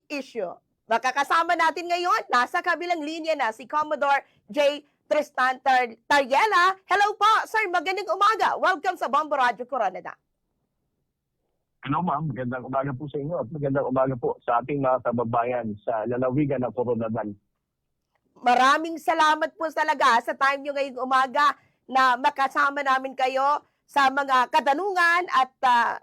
issue. Makakasama natin ngayon, nasa kabilang linya na si Commodore J. Tristan Tariela. Hello po, sir. Magandang umaga. Welcome sa Bombo Radio Coronada. Hello ma'am, magandang umaga po sa inyo at magandang umaga po sa ating mga kababayan sa lalawigan ng Coronadal. Maraming salamat po talaga sa time nyo ngayong umaga na makasama namin kayo sa mga katanungan at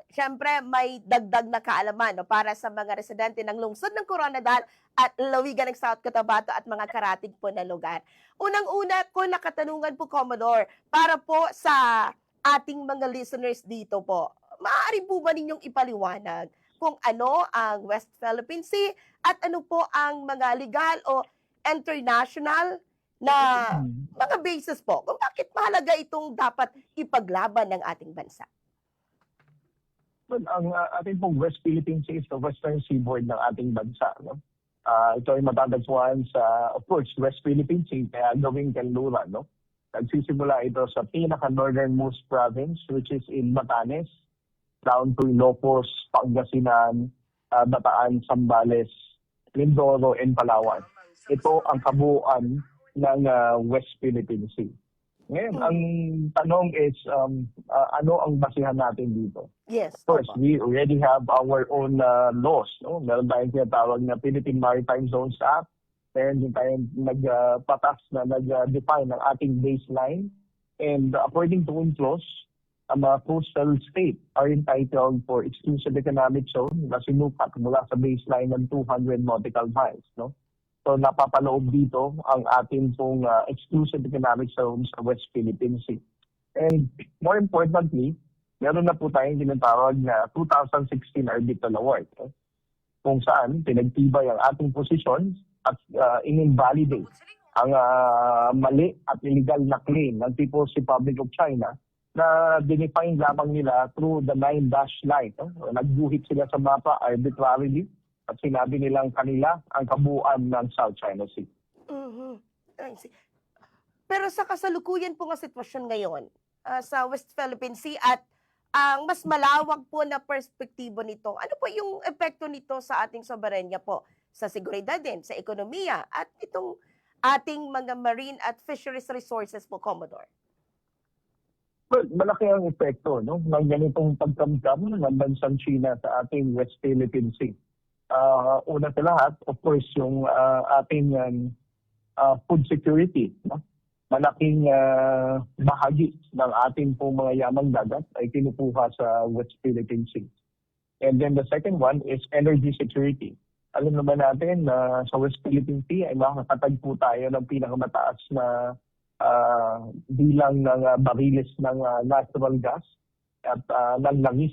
syempre may dagdag na kaalaman no, para sa mga residente ng lungsod ng Coronadal at lalawigan ng South Cotabato at mga karatig po na lugar. Unang-una ko na katanungan po, Commodore, para po sa ating mga listeners dito po. Maaari po ba ninyong ipaliwanag kung ano ang West Philippine Sea at ano po ang mga legal o international na mga basis po kung bakit mahalaga itong dapat ipaglaban ng ating bansa? Well, ang ating pong West Philippine Sea is the western seaboard ng ating bansa. No? Ito ay matatagpuan sa, of course, West Philippine Sea, kaya gawing kanluran. No? Nagsisimula ito sa pinaka-northernmost province, which is in Batanes, down to Ilocos, Pangasinan, Bataan, Zambales, Mindoro, and Palawan. Ito ang kabuuan ng West Philippine Sea. Ngayon, ang tanong is, ano ang basihan natin dito? Yes. Of course, we already have our own laws. No? Meron tayong tinatawag na Philippine Maritime Zones Act. Meron din tayong nagpatas na nag-define ng ating baseline. And according to UNCLOS, ang mga coastal state are entitled for exclusive economic zone na sinukat mula sa baseline ng 200 nautical miles. No? So napapaloob dito ang ating pong exclusive economic zone sa West Philippine Sea. And more importantly, meron na po tayong tinatawag na 2016 Arbitral Award. Kung saan pinagtibay ang ating posisyon at in-invalidate ang mali at illegal na claim ng People's Republic of China na dinefine lamang nila through the 9-dash line. Nagguhit sila sa mapa arbitrarily at sinabi nilang kanila ang kabuuan ng South China Sea. Pero sa kasalukuyan po ng sitwasyon ngayon sa West Philippine Sea at ang mas malawak po na perspektibo nito, ano po yung epekto nito sa ating soberenya po? Sa seguridad din, sa ekonomiya at itong ating mga marine at fisheries resources po, Commodore? Well, malaki ang epekto ng ganitong pagkamkam ng bansang China sa ating West Philippine Sea. Una sa lahat, of course, yung ating food security. No? Malaking bahagi ng ating pong mga yamang dagat ay kinukuha sa West Philippine Sea. And then the second one is energy security. Alam naman natin na sa West Philippine Sea ay makakatagpo tayo ng pinakamataas na bilang ng bariles ng natural gas at ng langis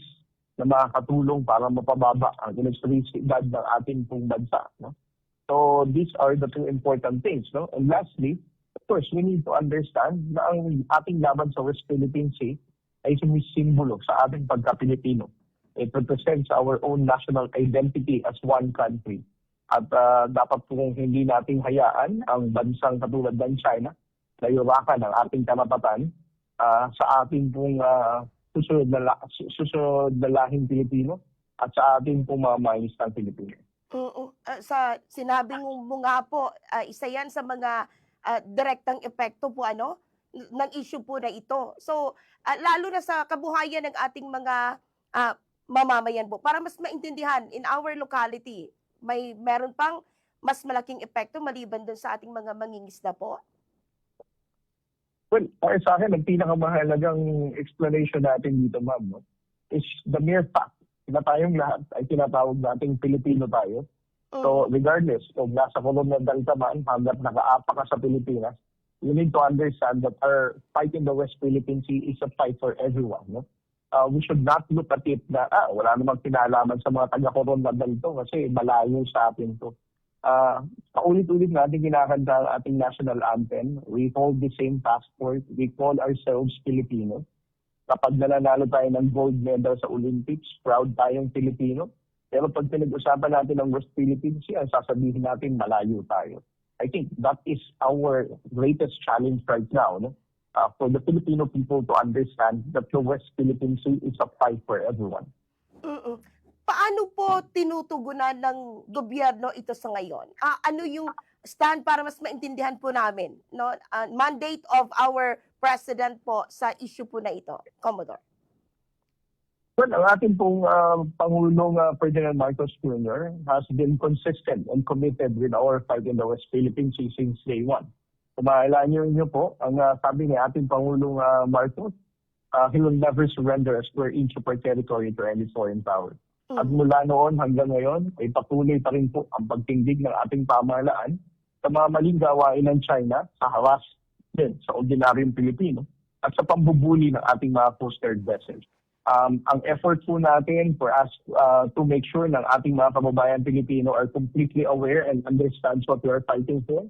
na makakatulong para mapababa ang elektrisidad ng ating pong bansa. No? So these are the two important things. No? And lastly, of course, we need to understand na ang ating laban sa West Philippine Sea ay sumisimbolo sa ating pagka-Pilipino. It represents our own national identity as one country. At dapat pong hindi nating hayaan ang bansang katulad ng China na yurakan ang ating karapatan sa ating pong susunod na lahing Pilipino at sa ating pong mga maayos-tang Pilipino. Sa sinabi mo nga po, isa yan sa mga direktang epekto po ng issue po na ito. So, lalo na sa kabuhayan ng ating mga mamamayan po, para mas maintindihan in our locality, meron pang mas malaking epekto maliban dun sa ating mga mangingisda po? Well, para sa akin, ang pinakamahalagang explanation natin dito, ma'am, is the mere fact na tayong lahat ay tinatawag nating Pilipino tayo. So regardless kung nasa Coronadal ka man, hanggat nakaapa ka sa Pilipinas, you need to understand that our fight in the West Philippine Sea is a fight for everyone. No? We should not look at it na wala namang kinalaman sa mga taga-Coronadal to kasi malayo sa atin to. Paulit-ulit natin kinakanta ang ating national anthem. We hold the same passport. We call ourselves Filipino. Kapag nananalo tayo ng gold medal sa Olympics, proud tayong Filipino. Pero pag pinag-usapan natin ng West Philippine Sea, sasabihin natin malayo tayo. I think that is our greatest challenge right now. No? For the Filipino people to understand that the West Philippine Sea is a fight for everyone. paano po tinutugunan ng gobyerno ito sa ngayon? Ano yung stand para mas maintindihan po namin, no? Mandate of our president po sa issue po na ito, Commodore. Well, ang ating pong Pangulong Ferdinand Marcos Jr. has been consistent and committed with our fight in the West Philippine Sea since day one. Kung maalala niyo po, ang sabi ni ating Pangulong Marcos, he will never surrender a square inch of our territory to any foreign power. At mula noon hanggang ngayon, ay patuloy pa rin po ang pagtindig ng ating pamahalaan sa mga maling gawain ng China sa haras din sa ordinaryong Pilipino at sa pambubuli ng ating mga coast-guard vessels. Ang effort po natin for us to make sure ng ating mga kababayan Pilipino are completely aware and understands what we are fighting for.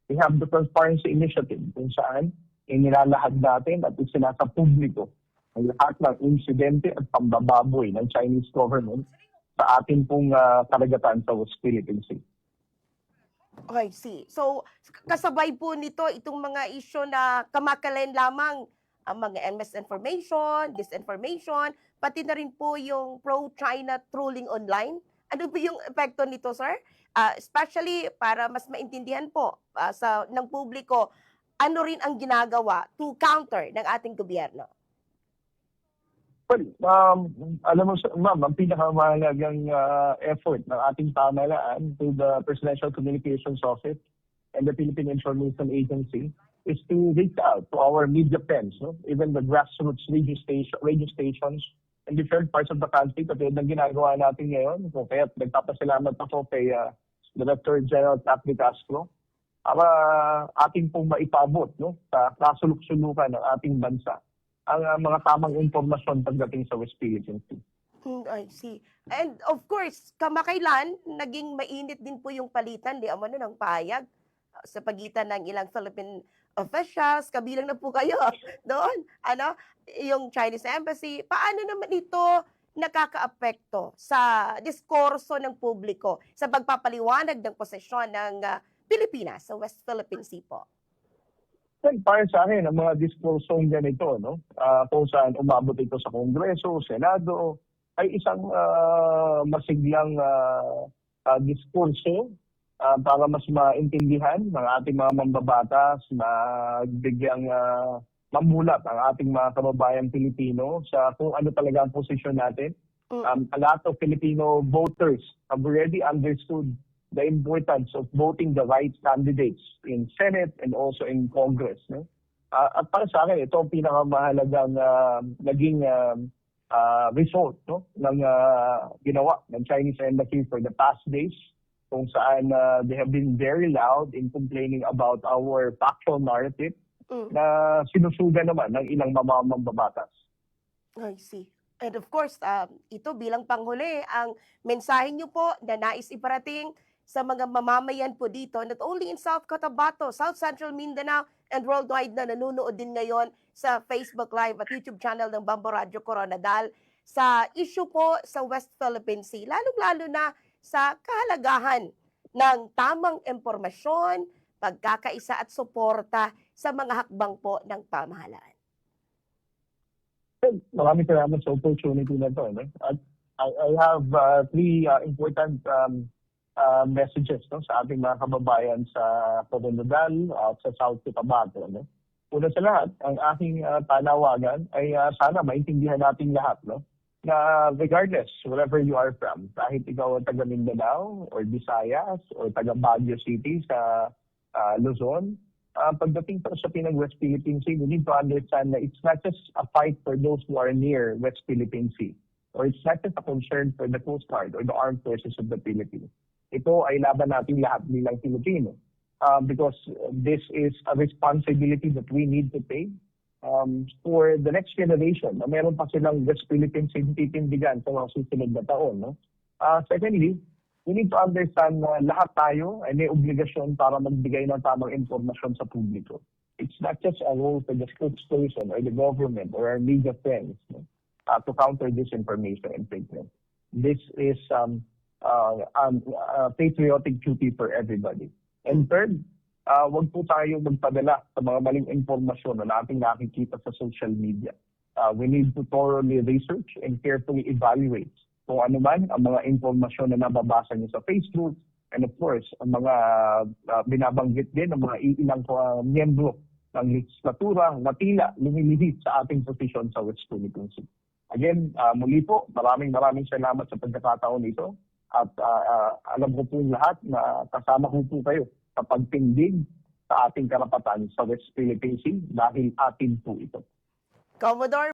We have the Transparency Initiative kung saan inilalahad natin at isinasa publiko ang lahat ng insidente at pambababoy ng Chinese government sa ating pong karagatan sa West Philippine Sea. Okay, see. So, kasabay po nito itong mga isyo na kamakalain lamang ang mga misinformation, disinformation, pati na rin po yung pro-China trolling online. Ano ba yung epekto nito, sir? Especially para mas maintindihan po ng publiko, ano rin ang ginagawa to counter ng ating gobyerno? Well, alam mo, ma'am, ang pinakamahalagang effort ng ating pamahalaan to the Presidential Communications Office and the Philippine Information Agency is to reach out to our media friends, no? Even the grassroots radio stations in different parts of the country, katulad ng ginagawa natin ngayon. So, kaya nagpapasalamat ako kay Director General Tapni Castro para ating pong maipabot, no, sa kasuluk-sulukan ng ating bansa ang mga tamang impormasyon pagdating sa West Philippine Sea. I see. And of course, kamakailan, naging mainit din po yung palitan, di amano ng pahayag sa pagitan ng ilang Philippine officials, kabilang na po kayo doon, yung Chinese Embassy. Paano naman ito nakakaapekto sa diskurso ng publiko sa pagpapaliwanag ng posisyon ng Pilipinas sa West Philippine Sea po? Well, para sa akin, ang mga diskursong ganito, no, kung saan umabot ito sa Kongreso, Senado, ay isang masiglang diskurso para mas maintindihan ng ating mga mambabatas, bigyang mamulat ang ating mga kababayang Pilipino sa kung ano talaga ang posisyon natin. A lot of Filipino voters have already understood the importance of voting the right candidates in Senate and also in Congress. No? At para sa akin, ito ang pinakamahalagang naging result, no, ng ginawa ng Chinese Embassy for the past days, kung saan they have been very loud in complaining about our factual narrative na sinusugan naman ng ilang mambabatas. I see. And of course, ito bilang panghuli, ang mensahe niyo po na nais iparating sa mga mamamayan po dito, not only in South Cotabato, South Central Mindanao, and worldwide na nanonood din ngayon sa Facebook Live at YouTube channel ng Bambo Radio Coronadal sa issue po sa West Philippine Sea, lalong-lalo na sa kahalagahan ng tamang impormasyon, pagkakaisa at suporta sa mga hakbang po ng pamahalaan. Maraming salamat sa opportunity na ito. No? I have three important messages, no, sa ating mga kababayan sa Coronadal at sa South Cotabato. No? Una sa lahat, ang aking panawagan ay sana maintindihan natin lahat, no, na regardless, wherever you are from, kahit ikaw ang taga Mindanao or Visayas or taga Baguio City sa Luzon, pagdating pa sa West Philippine Sea, we need to understand na it's not just a fight for those who are near West Philippine Sea, or it's not just a concern for the Coast Guard or the Armed Forces of the Philippines. Ito ay laban natin lahat bilang Pilipino, because this is a responsibility that we need to pay for the next generation. Meron pa silang West Philippine Sea titindigan sa mga susunod na taon. No? Secondly, we need to understand na lahat tayo ay may obligasyon para magbigay ng tamang informasyon sa publiko. It's not just a role for the spokesperson or the government or our media friends, no, to counter disinformation and fake news. This is patriotic duty for everybody. And third, wag po tayo magpadala sa mga maling informasyon na ating nakikita sa social media. We need to thoroughly research and carefully evaluate kung ano man ang mga impormasyon na nababasa niyo sa Facebook, and of course, ang mga binabanggit din ng mga ilang miyembro ng legislatura na tila lumilihit sa ating posisyon sa West Philippine Sea. Again, muli po, maraming salamat sa pagkakataon ito. At alam ko po lahat na kasama ko po kayo sa pagtindig sa ating karapatan sa West Philippine Sea dahil atin po ito. Commodore